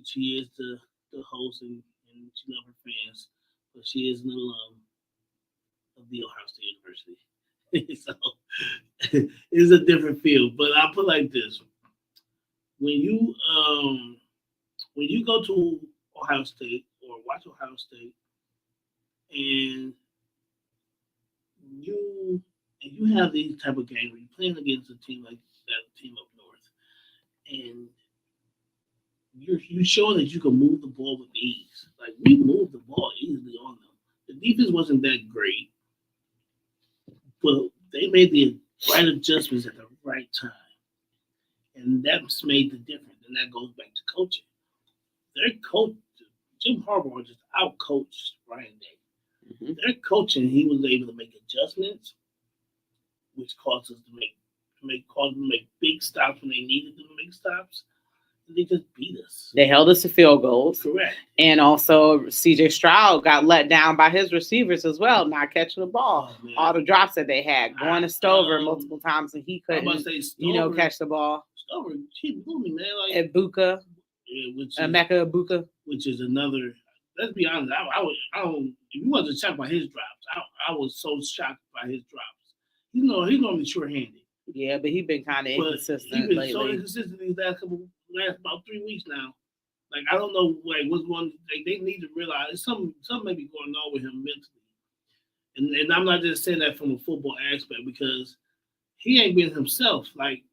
she is the host, and she loves her fans, but she is an alum of the Ohio State University. So it's a different field. But I'll put it like this: when you go to Ohio State or watch Ohio State, and you have these type of games where you're playing against a team like that team up north, and you show that you can move the ball with ease. Like, we moved the ball easily on them. The defense wasn't that great, but they made the right adjustments at the right time, and that's made the difference. And that goes back to coaching. Their coach, Jim Harbaugh, just outcoached Ryan Day. Mm-hmm. Their coaching, he was able to make adjustments, which caused us to make big stops when they needed to make stops. And they just beat us. They held us to field goals. Correct. And also, CJ Stroud got let down by his receivers as well, not catching the ball. Oh, all the drops that they had, going to Stover multiple times, and he couldn't, catch the ball. Stover, he blew me, man. Like, at Buka. Yeah, Mecca Buka. Which is another. Let's be honest. I don't. If you wasn't shocked by his drops, I was so shocked by his drops. He's normally short-handed. Yeah, but he's been kind of inconsistent lately. He's been so inconsistent these last about 3 weeks now. Like, I don't know what's going. Like, they need to realize something may be going on with him mentally. And I'm not just saying that from a football aspect, because he ain't been himself. Like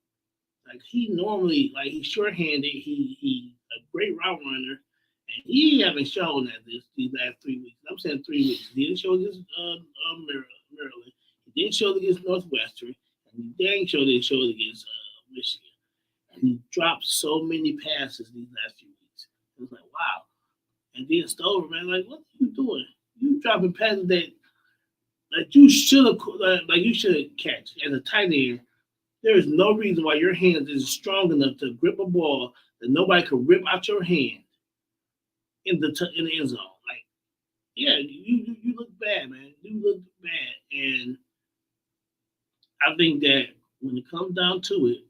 he normally, he's short-handed. He a great route runner, and he haven't shown that these last 3 weeks. I'm saying 3 weeks. He didn't show against Maryland. He didn't show against Northwestern. They ain't sure they showed against Michigan. And he dropped so many passes these last few weeks. It was like, wow. And then Stover, man, like, what are you doing? You dropping passes that you should catch. As a tight end, there is no reason why your hands isn't strong enough to grip a ball that nobody could rip out your hand in the end zone. Like, yeah, you look bad, man. You look bad. And I think that when it comes down to it,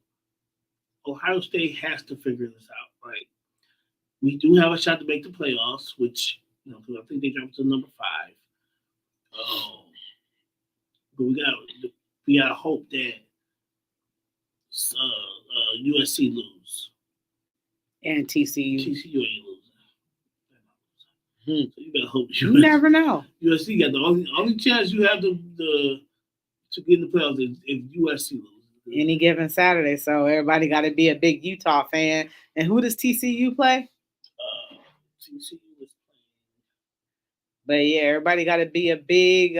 Ohio State has to figure this out. Right? We do have a shot to make the playoffs, which, because I think they dropped to number 5. but we got to hope that USC lose. And TCU. TCU ain't losing. Hmm. So you better hope You never know. USC got the only chance you have to get in the playoffs is if USC loses. Any given Saturday, so everybody got to be a big Utah fan. And who does TCU play? TCU is playing. But yeah, everybody got to be a big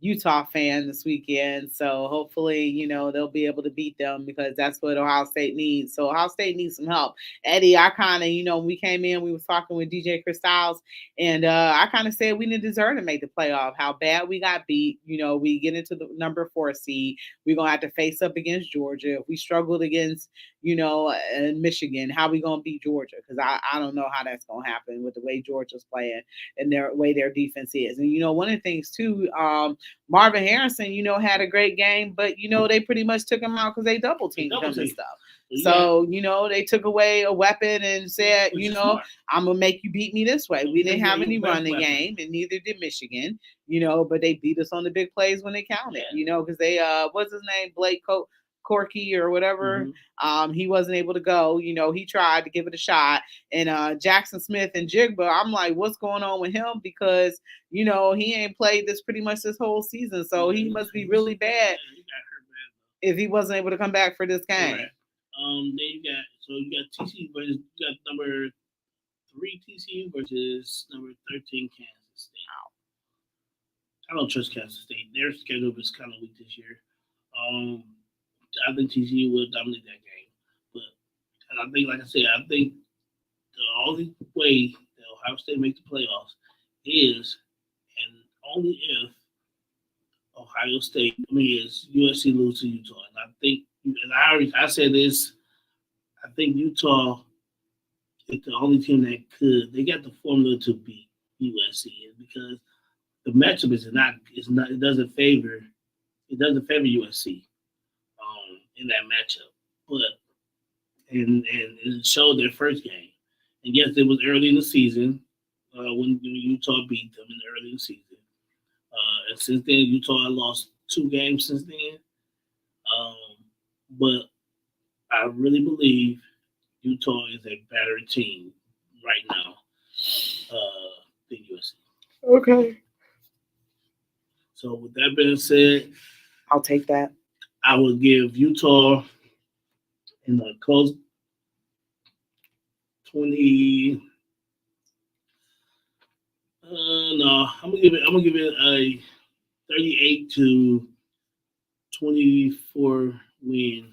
Utah fan this weekend. So hopefully, they'll be able to beat them because that's what Ohio State needs. So Ohio State needs some help. Eddie, I kind of, when we came in, we was talking with DJ Chris Styles, and I kind of said we didn't deserve to make the playoff. How bad we got beat. We get into the number 4 seed. We're going to have to face up against Georgia. If we struggled against, Michigan, how we going to beat Georgia? Because I don't know how that's going to happen with the way Georgia's playing and their way their defense is. And, one of the things, too, Marvin Harrison, had a great game, but, they pretty much took him out because they double teamed him and stuff. So, they took away a weapon and said, I'm going to make you beat me this way. We didn't have any running game, and neither did Michigan, but they beat us on the big plays when they counted, because they, what's his name, Blake Corky or whatever. Mm-hmm. He wasn't able to go. He tried to give it a shot. And Jackson Smith and Jigba, I'm like, what's going on with him? Because, he ain't played this pretty much this whole season. So he must be really bad if he wasn't able to come back for this game. Right. Then you got TCU versus number 3 TCU versus number 13 Kansas State. I don't trust Kansas State. Their schedule is kind of weak this year. I think TCU will dominate that game. But I think, like I said, I think the only way that Ohio State makes the playoffs is, and only if Ohio State, is USC lose to Utah. And I think, and I said this, I think Utah is the only team that could. They got the formula to beat USC because the matchup it doesn't favor USC. In that matchup, but and it showed their first game, and yes, it was early in the season when Utah beat them in the early in the season, and since then Utah lost 2 games since then, but I really believe Utah is a better team right now than USC. Okay. So with that being said, I'll take that. I will give Utah in the close 20. No, I'm gonna give it a 38-24 win,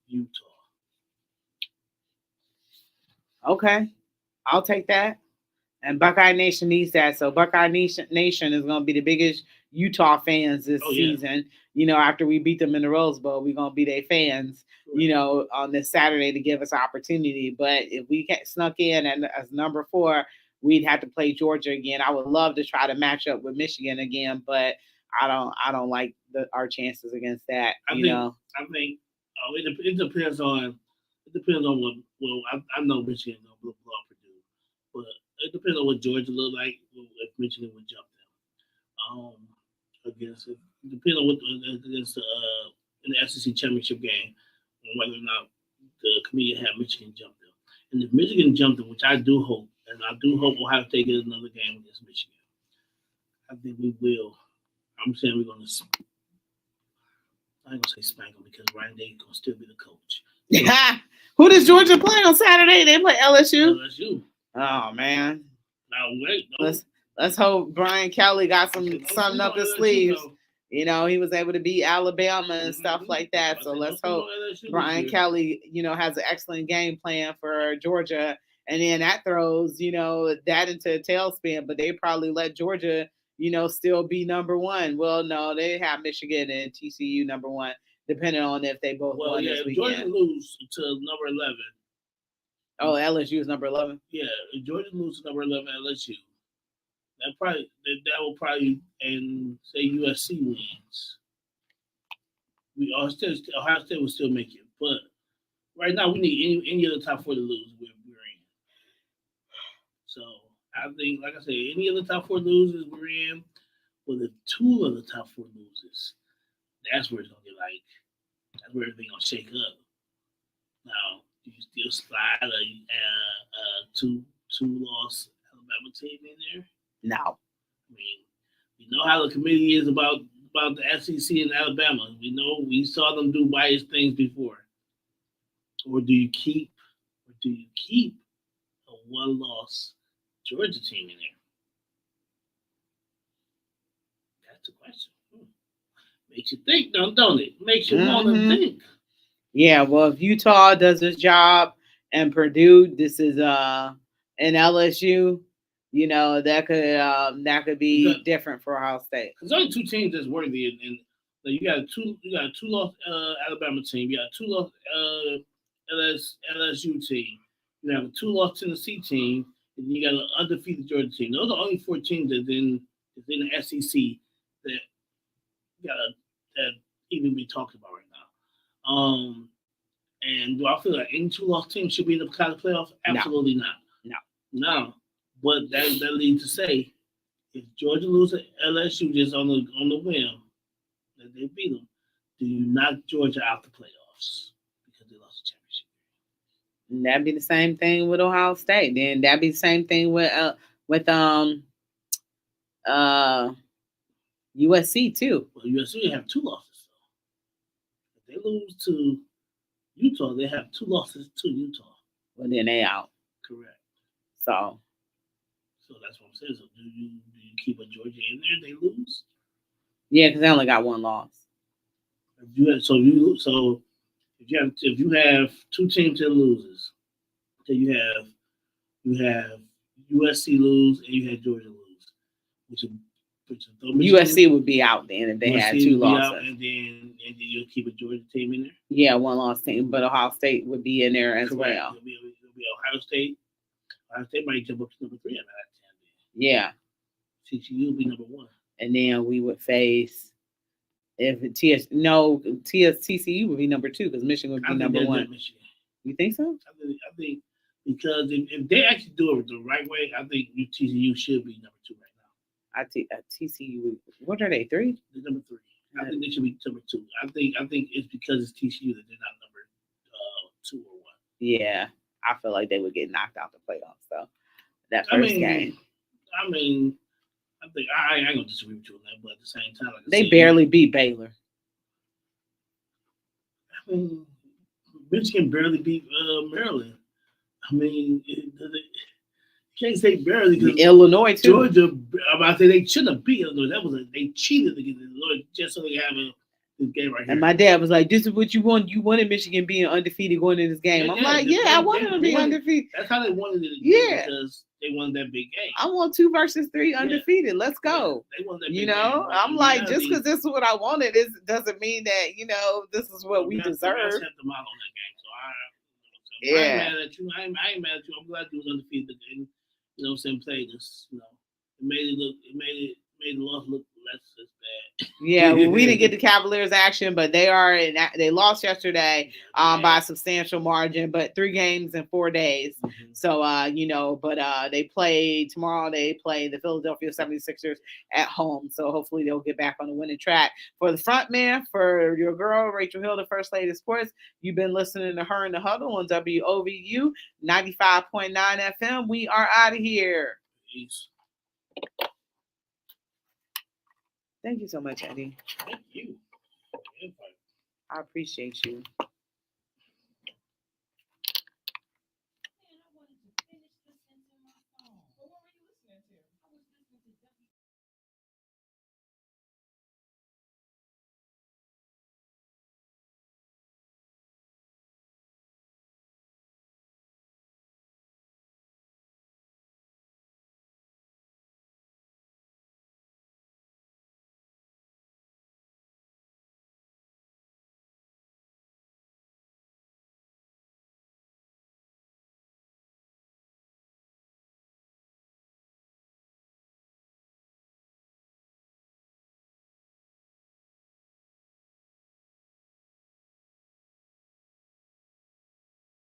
Utah. Okay, I'll take that. And Buckeye Nation needs that. So Buckeye Nation is going to be the biggest Utah fans this season. After we beat them in the Rose Bowl, we're going to be their fans, on this Saturday to give us an opportunity. But if we snuck in as number 4, we'd have to play Georgia again. I would love to try to match up with Michigan again, but I don't like our chances against that. I think it depends on what. Well, I know Michigan is going to blow up Purdue, but it depends on what Georgia look like if Michigan would jump them. Against it depends on what against in the SEC championship game, on whether or not the committee had Michigan jump them. And if Michigan jumped them, which I do hope, and I do hope Ohio State gets another game against Michigan, I think we will. I'm saying we're gonna. I ain't gonna say spank them because Ryan Day gonna still be the coach. Yeah. Who does Georgia play on Saturday? They play LSU. LSU. Oh man. Now wait. No. Let's hope Brian Kelly got something up his sleeves. He was able to beat Alabama and stuff like that. So let's hope Brian Kelly, has an excellent game plan for Georgia. And then that throws, that into a tailspin. But they probably let Georgia, still be number 1. Well, no, they have Michigan and TCU number 1, depending on if they both won this weekend. Georgia lose to number 11. Oh, LSU is number 11? Yeah, if Georgia lose to number 11 LSU, that will probably, and say USC wins. Ohio State will still make it. But right now, we need any of the top 4 to lose. We're in. So I think, like I said, any of the top 4 losers we're in. But if 2 of the top 4 loses, that's where it's gonna get like that's where everything gonna shake up. Now, do you still slide a two loss Alabama team in there? No. I mean, we know how the committee is about the SEC in Alabama. We saw them do biased things before. Or do you keep a 1-loss Georgia team in there? That's the question. Makes you think, don't it? Makes you want to think. Yeah, well, if Utah does its job and Purdue, this is an LSU, that could be different for Ohio State. There's only 2 teams that's worthy, and you got a 2-loss Alabama team, you got a 2-loss LSU team, you have a 2-loss Tennessee team, and you got an undefeated Georgia team. Those are only 4 teams that's in the SEC that even be talked about right now. And do I feel like any 2-loss team should be in the college playoffs? Absolutely not. No. But that leads to say, if Georgia loses LSU just on the whim that they beat them, do you knock Georgia out the playoffs because they lost the championship? And that'd be the same thing with Ohio State. Then that'd be the same thing with USC too. Well, USC have 2 losses. If they lose to Utah, they have 2 losses to Utah. Well, then they out. Correct. So that's what I'm saying. So do you keep a Georgia in there? They lose. Yeah, because they only got 1 loss. If you have 2 teams that loses, so you have USC lose and you have Georgia lose, which USC would be out then if they USC had 2 losses. And then you'll keep a Georgia team in there. Yeah, 1-loss team, but Ohio State would be in there as well. It'll be Ohio State. Ohio State might jump up to number 3 at that time. Yeah. TCU will be number 1. And then we would face TCU would be number 2 because Michigan would be number 1. Michigan. You think so? I think because if they actually do it the right way, I think TCU should be number 2 right now. TCU. What are they? 3? They're number 3. I think they should be number 2. I think it's because it's TCU that they're not number 2 or 1. Yeah, I feel like they would get knocked out the playoffs though. That first game. I think I ain't gonna disagree with you on that, but at the same time, they barely beat Baylor. I mean, Michigan barely beat Maryland. I mean, you can't say barely because Illinois too. Georgia. I'm about to say they shouldn't have beat Illinois. They cheated against Illinois just so they could have this game right here. And my dad was like, "This is what you want. You wanted Michigan being undefeated going in this game." I'm like, "Yeah, I wanted them to be undefeated." That's how they wanted it. Because they wanted that big game. I want 2 versus 3 undefeated. Let's go. They wanted that big game. I'm like, just because this is what I wanted, doesn't mean that this is what we deserve. I set them out on that game, so I ain't mad at you. I ain't mad at you. I'm glad you was undefeated and played us. It made the loss look less as bad. Yeah, well, we didn't get the Cavaliers action, but they lost yesterday by a substantial margin, but 3 games in 4 days. Mm-hmm. So but they play tomorrow. They play the Philadelphia 76ers at home. So hopefully they'll get back on the winning track. For the front man, for your girl Rachel Hill, the First Lady of Sports, you've been listening to her in the Huddle on WOVU 95.9 FM. We are out of here. Peace. Thank you so much, Eddie. Thank you. I appreciate you.